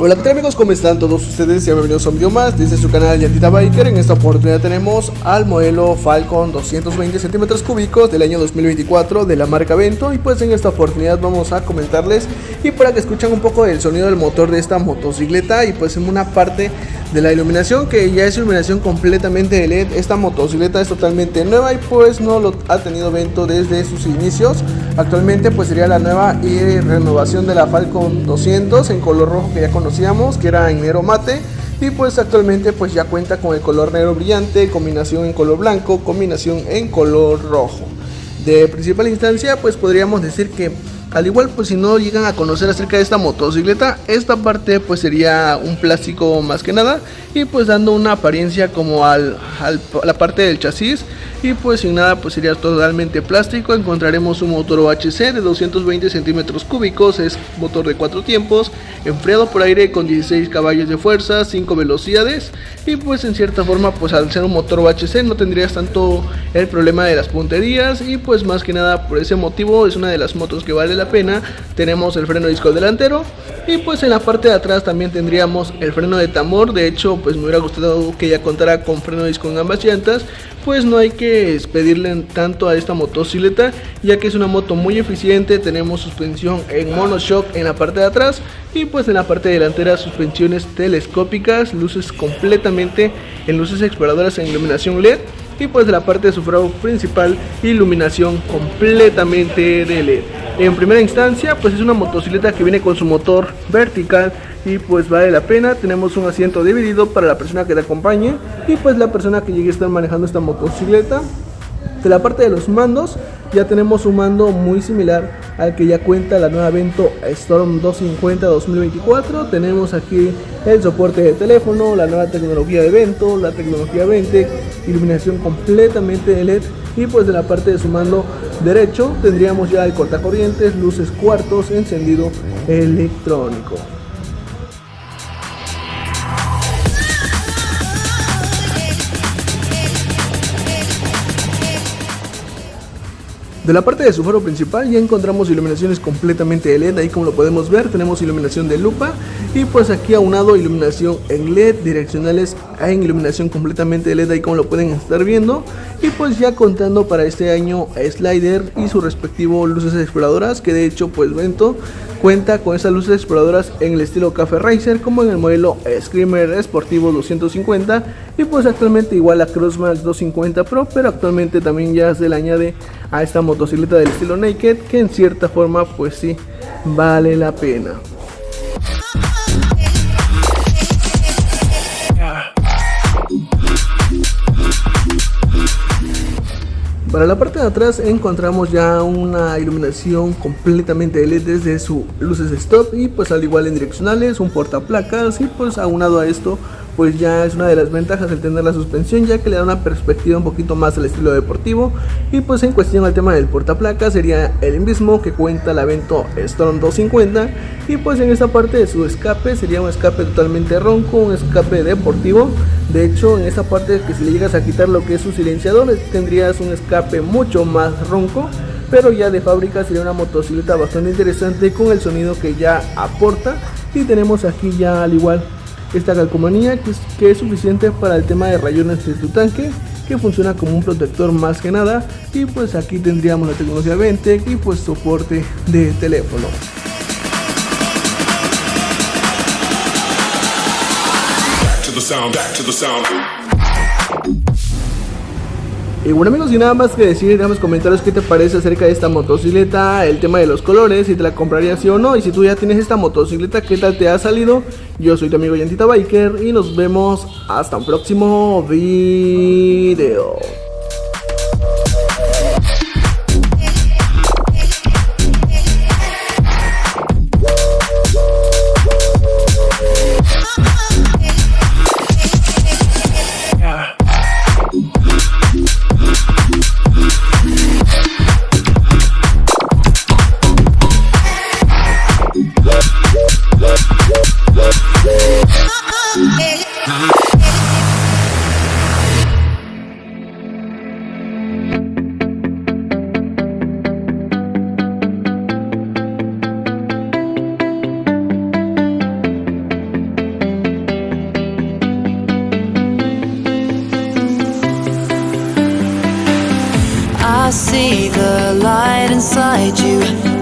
Hola, ¿qué tal amigos? ¿Cómo están todos ustedes? Sean bienvenidos a un video más desde su canal Llantita Biker. En esta oportunidad tenemos al modelo Falcon 220 centímetros cúbicos del año 2024 de la marca Vento. Y pues en esta oportunidad vamos a comentarles y para que escuchen un poco del sonido del motor de esta motocicleta y pues en una parte de la iluminación, que ya es iluminación completamente de LED. Esta motocicleta es totalmente nueva y pues no lo ha tenido Vento desde sus inicios. Actualmente pues sería la nueva y renovación de la Falcon 200 en color rojo que ya conocíamos, que era en negro mate, y pues actualmente pues ya cuenta con el color negro brillante, combinación en color blanco, combinación en color rojo. De principal instancia pues podríamos decir que al igual pues si no llegan a conocer acerca de esta motocicleta, esta parte pues sería un plástico más que nada y pues dando una apariencia como a la parte del chasis. Y pues sin nada pues sería totalmente plástico. Encontraremos un motor OHC de 220 centímetros cúbicos, es motor de 4 tiempos, enfriado por aire con 16 caballos de fuerza, 5 velocidades. Y pues en cierta forma pues al ser un motor OHC no tendrías tanto el problema de las punterías. Y pues más que nada por ese motivo es una de las motos que vale la pena. Tenemos el freno disco delantero y pues en la parte de atrás también tendríamos el freno de tambor. De hecho pues me hubiera gustado que ya contara con freno disco en ambas llantas. Pues no hay que pedirle tanto a esta motocicleta, ya que es una moto muy eficiente. Tenemos suspensión en monoshock en la parte de atrás y pues en la parte delantera suspensiones telescópicas, luces completamente en luces exploradoras en iluminación LED. Y pues de la parte de su faro principal, iluminación completamente de LED. En primera instancia pues es una motocicleta que viene con su motor vertical y pues vale la pena. Tenemos un asiento dividido para la persona que te acompañe y pues la persona que llegue a estar manejando esta motocicleta. De la parte de los mandos ya tenemos un mando muy similar al que ya cuenta la nueva Vento Storm 250 2024. Tenemos aquí el soporte de teléfono, la nueva tecnología de Vento, la tecnología Ventec, iluminación completamente de LED. Y pues de la parte de su mando derecho tendríamos ya el cortacorrientes, luces cuartos, encendido electrónico. De la parte de su faro principal ya encontramos iluminaciones completamente de LED, ahí como lo podemos ver tenemos iluminación de lupa y pues aquí aunado iluminación en LED, direccionales en iluminación completamente de LED, ahí como lo pueden estar viendo. Y pues ya contando para este año slider y su respectivo luces exploradoras, que de hecho pues Vento cuenta con esas luces exploradoras en el estilo Cafe Racer como en el modelo Screamer Sportivo 250 y pues actualmente igual a Crossmax 250 Pro, pero actualmente también ya se le añade a esta motocicleta del estilo Naked, que en cierta forma pues sí vale la pena. Para la parte de atrás encontramos ya una iluminación completamente de LED desde sus luces stop y pues al igual en direccionales, un portaplacas y pues aunado a esto pues ya es una de las ventajas el tener la suspensión, ya que le da una perspectiva un poquito más al estilo deportivo. Y pues en cuestión al tema del portaplacas sería el mismo que cuenta la Vento Storm 250 y pues en esta parte de su escape sería un escape totalmente ronco, un escape deportivo. De hecho en esta parte que si le llegas a quitar lo que es su silenciador tendrías un escape mucho más ronco, pero ya de fábrica sería una motocicleta bastante interesante con el sonido que ya aporta. Y tenemos aquí ya al igual esta calcomanía que es suficiente para el tema de rayones de tu tanque, que funciona como un protector más que nada. Y pues aquí tendríamos la tecnología Ventec y pues soporte de teléfono. Y bueno amigos, sin nada más que decir, déjame en los comentarios qué te parece acerca de esta motocicleta, el tema de los colores, si te la comprarías sí o no, y si tú ya tienes esta motocicleta, qué tal te ha salido. Yo soy tu amigo Llantita Biker y nos vemos hasta un próximo video.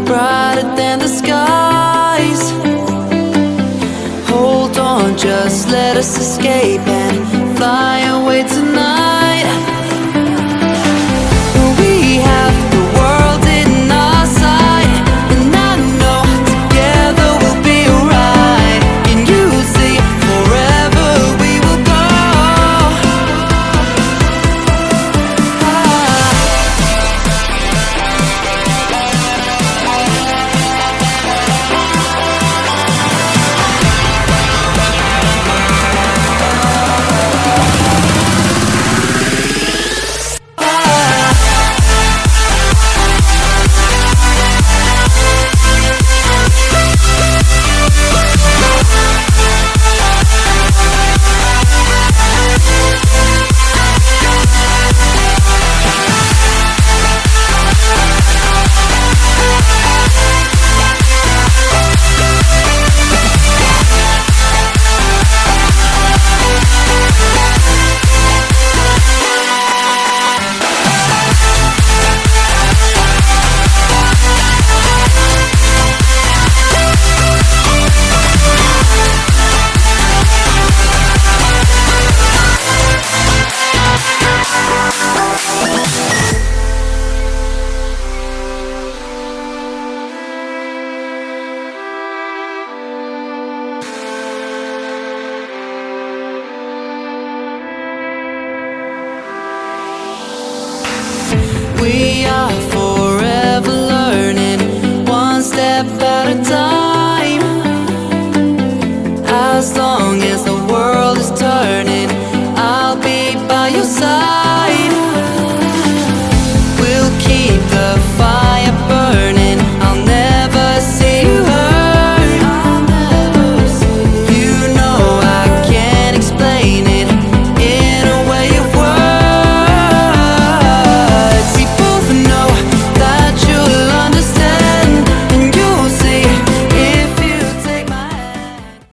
brighter than the skies. Hold on, just let us escape and fly